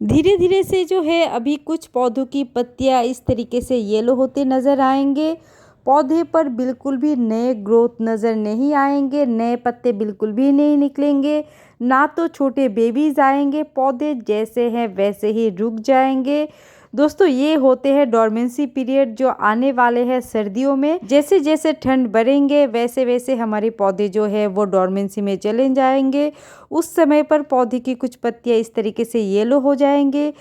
धीरे धीरे से जो है अभी कुछ पौधों की पत्तियां इस तरीके से येलो होते नज़र आएंगे। पौधे पर बिल्कुल भी नए ग्रोथ नज़र नहीं आएंगे, नए पत्ते बिल्कुल भी नहीं निकलेंगे, ना तो छोटे बेबीज आएंगे। पौधे जैसे हैं वैसे ही रुक जाएंगे। दोस्तों, ये होते हैं डोरमेंसी पीरियड जो आने वाले हैं सर्दियों में। जैसे जैसे ठंड बढ़ेंगे वैसे वैसे हमारे पौधे जो है वो डोरमेंसी में चले जाएंगे। उस समय पर पौधे की कुछ पत्तियां इस तरीके से येलो हो जाएंगे।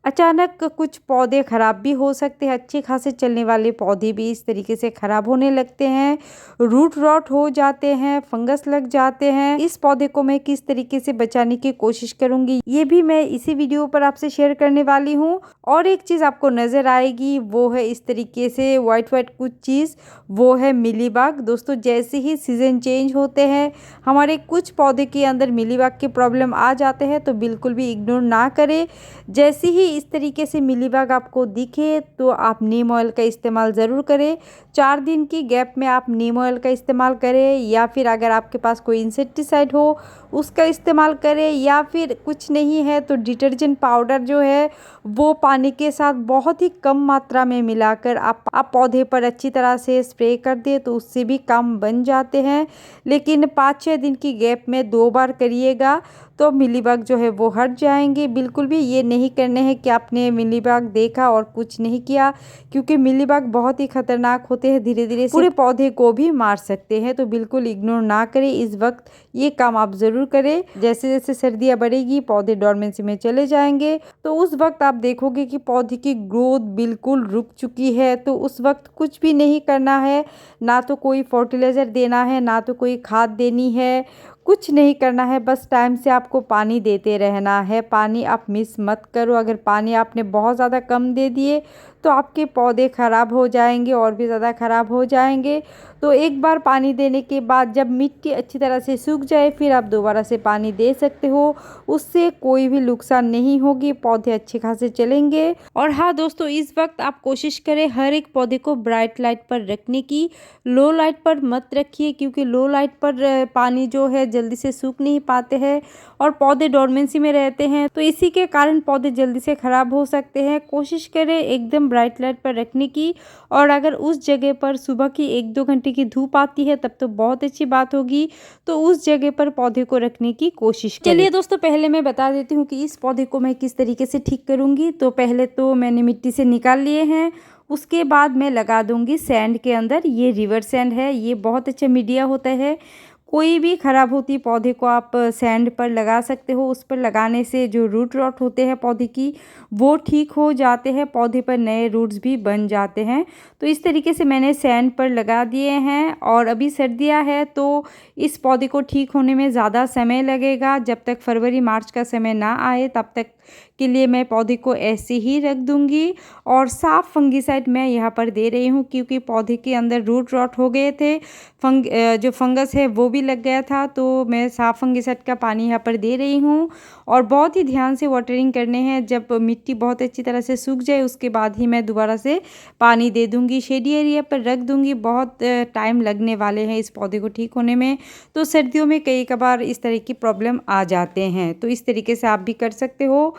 अचानक कुछ पौधे ख़राब भी हो सकते हैं, अच्छे खासे चलने वाले पौधे भी इस तरीके से ख़राब होने लगते हैं, रूट रॉट हो जाते हैं, फंगस लग जाते हैं। इस पौधे को मैं किस तरीके से बचाने की कोशिश करूंगी ये भी मैं इसी वीडियो पर आपसे शेयर करने वाली हूं। और एक चीज़ आपको नज़र आएगी वो है इस तरीके से वाइट वाइट कुछ चीज़, वो है मिलीबाग। दोस्तों, जैसे ही सीज़न चेंज होते हैं हमारे कुछ पौधे के अंदर मिलीबाग की प्रॉब्लम आ जाते हैं, तो बिल्कुल भी इग्नोर ना करें। जैसे ही इस तरीके से मिलीबाग आपको दिखे तो आप नीम ऑयल का इस्तेमाल ज़रूर करें। 4 दिन की गैप में आप नीम ऑयल का इस्तेमाल करें, या फिर अगर आपके पास कोई इंसेक्टिसाइड हो उसका इस्तेमाल करें, या फिर कुछ नहीं है तो डिटर्जेंट पाउडर जो है वो पानी के साथ बहुत ही कम मात्रा में मिलाकर आप पौधे पर अच्छी तरह से स्प्रे कर दें, तो उससे भी काम बन जाते हैं। लेकिन 5-6 दिन की गैप में 2 बार करिएगा तो मिलीबग जो है वो हट जाएंगे। बिल्कुल भी ये नहीं करने हैं कि आपने मिलीबग देखा और कुछ नहीं किया, क्योंकि मिलीबग बहुत ही खतरनाक होते हैं, धीरे धीरे पूरे पौधे को भी मार सकते हैं। तो बिल्कुल इग्नोर ना करें, इस वक्त ये काम आप ज़रूर करें। जैसे जैसे सर्दियाँ बढ़ेगी पौधे डोरमेंसी में चले जाएंगे, तो उस वक्त आप देखोगे कि पौधे की ग्रोथ बिल्कुल रुक चुकी है। तो उस वक्त कुछ भी नहीं करना है, ना तो कोई फर्टिलाइज़र देना है, ना तो कोई खाद देनी है, कुछ नहीं करना है। बस टाइम से आपको पानी देते रहना है। पानी आप मिस मत करो। अगर पानी आपने बहुत ज़्यादा कम दे दिए तो आपके पौधे ख़राब हो जाएंगे और भी ज़्यादा ख़राब हो जाएंगे। तो एक बार पानी देने के बाद जब मिट्टी अच्छी तरह से सूख जाए फिर आप दोबारा से पानी दे सकते हो। उससे कोई भी नुकसान नहीं होगी, पौधे अच्छे खासे चलेंगे। और हाँ दोस्तों, इस वक्त आप कोशिश करें हर एक पौधे को ब्राइट लाइट पर रखने की, लो लाइट पर मत रखिए, क्योंकि लो लाइट पर पानी जो है जल्दी से सूख नहीं पाते हैं और पौधे डोरमेंसी में रहते हैं, तो इसी के कारण पौधे जल्दी से ख़राब हो सकते हैं। कोशिश करें एकदम ब्राइट लाइट पर रखने की। और अगर उस जगह पर सुबह की 1-2 घंटे की धूप आती है तब तो बहुत अच्छी बात होगी, तो उस जगह पर पौधे को रखने की कोशिश करें। चलिए दोस्तों, पहले मैं बता देती हूँ कि इस पौधे को मैं किस तरीके से ठीक करूँगी। तो पहले तो मैंने मिट्टी से निकाल लिए हैं, उसके बाद मैं लगा दूंगी सैंड के अंदर। ये रिवर सैंड है, ये बहुत अच्छा मीडिया होता है। कोई भी ख़राब होती पौधे को आप सैंड पर लगा सकते हो। उस पर लगाने से जो रूट रॉट होते हैं पौधे की वो ठीक हो जाते हैं, पौधे पर नए रूट्स भी बन जाते हैं। तो इस तरीके से मैंने सैंड पर लगा दिए हैं। और अभी सर्दियां है तो इस पौधे को ठीक होने में ज़्यादा समय लगेगा। जब तक फरवरी मार्च का समय ना आए तब तक के लिए मैं पौधे को ऐसे ही रख दूंगी। और साफ फंगीसाइड मैं यहाँ पर दे रही हूँ, क्योंकि पौधे के अंदर रूट रॉट हो गए थे, जो फंगस है वो भी लग गया था। तो मैं साफ फंगीसाइड का पानी यहाँ पर दे रही हूँ। और बहुत ही ध्यान से वाटरिंग करने हैं। जब मिट्टी बहुत अच्छी तरह से सूख जाए उसके बाद ही मैं दोबारा से पानी दे दूँगी। शेडी एरिया पर रख दूँगी, बहुत टाइम लगने वाले हैं इस पौधे को ठीक होने में। तो सर्दियों में कई कबार इस तरह की प्रॉब्लम आ जाते हैं, तो इस तरीके से आप भी कर सकते हो।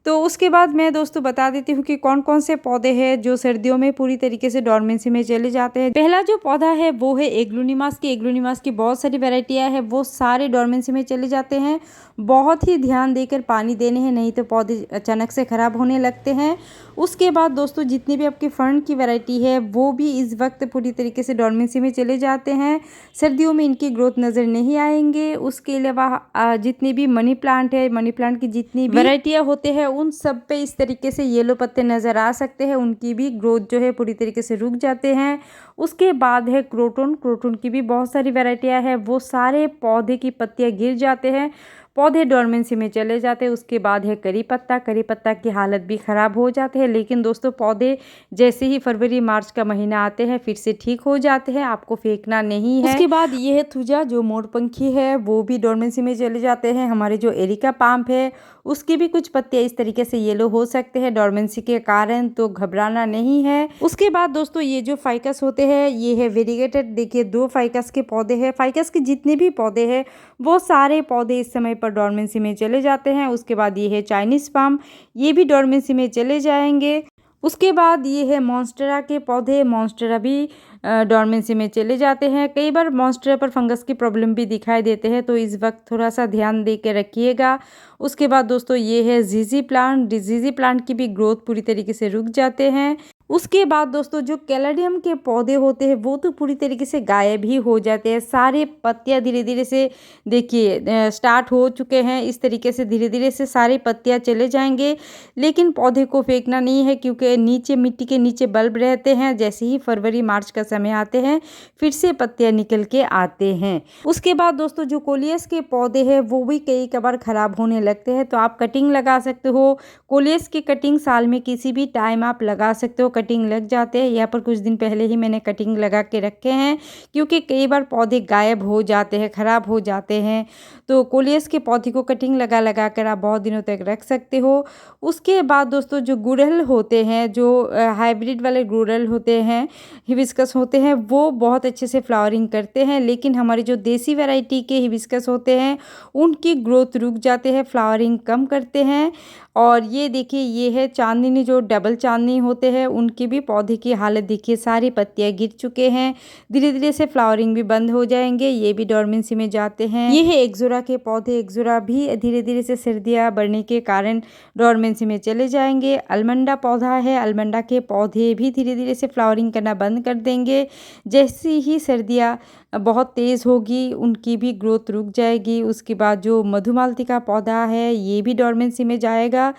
तो उसके बाद मैं दोस्तों बता देती हूँ कि कौन कौन से पौधे हैं जो सर्दियों में पूरी तरीके से डोरमेंसी में चले जाते हैं। पहला जो पौधा है वो है एग्लोनिमास की। एग्लोनिमास की बहुत सारी वैरायटियाँ हैं, वो सारे डोरमेंसी में चले जाते हैं। बहुत ही ध्यान देकर पानी देने हैं, नहीं तो पौधे अचानक से ख़राब होने लगते हैं। उसके बाद दोस्तों जितनी भी आपकी फर्न की वैरायटी है वो भी इस वक्त पूरी तरीके से डोरमेंसी में चले जाते हैं। सर्दियों में इनकी ग्रोथ नज़र नहीं आएंगे। उसके अलावा जितनी भी मनी प्लांट है, मनी प्लांट की जितनी भी वैरायटियाँ होते हैं उन सब पे इस तरीके से येलो पत्ते नज़र आ सकते हैं, उनकी भी ग्रोथ जो है पूरी तरीके से रुक जाते हैं। उसके बाद है क्रोटन। क्रोटन की भी बहुत सारी वैरायटियाँ हैं, वो सारे पौधे की पत्तियाँ गिर जाते हैं, पौधे डोरमेंसी में चले जाते हैं। उसके बाद है करी पत्ता। करी पत्ता की हालत भी ख़राब हो जाते हैं, लेकिन दोस्तों पौधे जैसे ही फरवरी मार्च का महीना आते हैं फिर से ठीक हो जाते हैं, आपको फेंकना नहीं है। उसके बाद ये है थुजा, जो मोरपंखी है, वो भी डोरमेंसी में चले जाते हैं। हमारे जो एरिका पाम है उसके भी कुछ पत्ते इस तरीके से येलो हो सकते हैं डोरमेंसी के कारण, तो घबराना नहीं है। उसके बाद दोस्तों ये जो फाइकस होते हैं ये है वेरीगेटेड। देखिए 2 फाइकस के पौधे हैं। फाइकस के जितने भी पौधे हैं वो सारे पौधे इस समय पर डोरमेंसी में चले जाते हैं। उसके बाद ये है चाइनीज़ पाम, ये भी डोरमेंसी में चले जाएंगे। उसके बाद ये है मॉन्स्टेरा के पौधे, मॉन्स्टेरा भी डोरमेंसी में चले जाते हैं। कई बार मॉन्स्टेरा पर फंगस की प्रॉब्लम भी दिखाई देते हैं, तो इस वक्त थोड़ा सा ध्यान दे के रखिएगा। उसके बाद दोस्तों ये है जीजी प्लांट। जीजी प्लांट की भी ग्रोथ पूरी तरीके से रुक जाते हैं। उसके बाद दोस्तों जो कैलेडियम के पौधे होते हैं वो तो पूरी तरीके से गायब ही हो जाते हैं। सारे पत्तियां धीरे धीरे से देखिए स्टार्ट हो चुके हैं। इस तरीके से धीरे धीरे से सारी पत्तियां चले जाएंगे, लेकिन पौधे को फेंकना नहीं है क्योंकि नीचे मिट्टी के नीचे बल्ब रहते हैं। जैसे ही फरवरी मार्च का समय आते हैं फिर से पत्तियां निकल के आते हैं। उसके बाद दोस्तों जो कोलियस के पौधे हैं वो भी कई कबार ख़राब होने लगते हैं, तो आप कटिंग लगा सकते हो। कोलियस की कटिंग साल में किसी भी टाइम आप लगा सकते हो, कटिंग लग जाते हैं। यहाँ पर कुछ दिन पहले ही मैंने कटिंग लगा के रखे हैं क्योंकि कई बार पौधे गायब हो जाते हैं, ख़राब हो जाते हैं। तो कोलियस के पौधे को कटिंग लगा कर आप बहुत दिनों तक रख सकते हो। उसके बाद दोस्तों जो गुड़हल होते हैं, जो हाइब्रिड वाले गुड़हल होते हैं, हिबिस्कस होते हैं, वो बहुत अच्छे से फ्लावरिंग करते हैं। लेकिन हमारे जो देसी वैरायटी के हिबिस्कस होते हैं उनकी ग्रोथ रुक जाते हैं, फ्लावरिंग कम करते हैं। और ये देखिए ये है चांदनी, जो डबल चांदनी होते हैं उनकी भी पौधे की हालत देखिए, सारी पत्तियां गिर चुके हैं। धीरे धीरे से फ्लावरिंग भी बंद हो जाएंगे, ये भी डोरमेंसी में जाते हैं। ये है एक्जोरा के पौधे। एक्जोरा भी धीरे धीरे से सर्दियाँ बढ़ने के कारण डोरमेंसी में चले जाएंगे। अलमंडा पौधा है, अलमंडा के पौधे भी धीरे धीरे से फ्लावरिंग करना बंद कर देंगे। जैसी ही सर्दियाँ बहुत तेज़ होगी उनकी भी ग्रोथ रुक जाएगी। उसके बाद जो मधुमालती का पौधा है ये भी डोरमेंसी में जाएगा,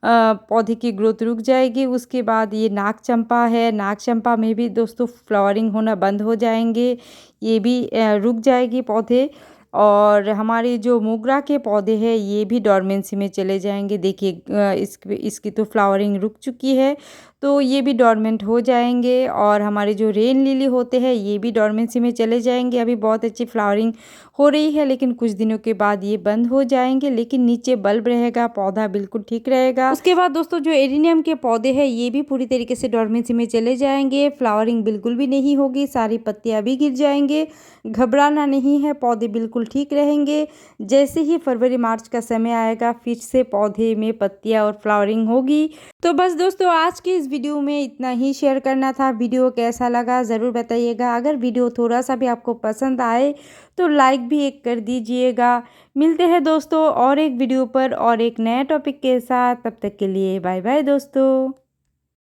पौधे की ग्रोथ रुक जाएगी। उसके बाद ये नाग चंपा है, नाग चंपा में भी दोस्तों फ्लावरिंग होना बंद हो जाएंगे, ये भी रुक जाएगी पौधे। और हमारे जो मोगरा के पौधे हैं ये भी डोरमेंसी में चले जाएंगे। देखिए इसकी तो फ्लावरिंग रुक चुकी है, तो ये भी डोरमेंट हो जाएंगे। और हमारे जो रेन लिली होते हैं ये भी डोरमेंसी में चले जाएंगे। अभी बहुत अच्छी फ्लावरिंग हो रही है लेकिन कुछ दिनों के बाद ये बंद हो जाएंगे, लेकिन नीचे बल्ब रहेगा, पौधा बिल्कुल ठीक रहेगा। उसके बाद दोस्तों जो एरिनियम के पौधे हैं ये भी पूरी तरीके से डोरमेंसी में चले जाएंगे, फ्लावरिंग बिल्कुल भी नहीं होगी, सारी पत्तियां भी गिर जाएंगे। घबराना नहीं है, पौधे बिल्कुल ठीक रहेंगे। जैसे ही फरवरी मार्च का समय आएगा फिर से पौधे में पत्तियां और फ्लावरिंग होगी। तो बस दोस्तों आज की इस वीडियो में इतना ही शेयर करना था। वीडियो कैसा लगा ज़रूर बताइएगा। अगर वीडियो थोड़ा सा भी आपको पसंद आए तो लाइक भी एक कर दीजिएगा। मिलते हैं दोस्तों और एक वीडियो पर और एक नए टॉपिक के साथ। तब तक के लिए बाय बाय दोस्तों।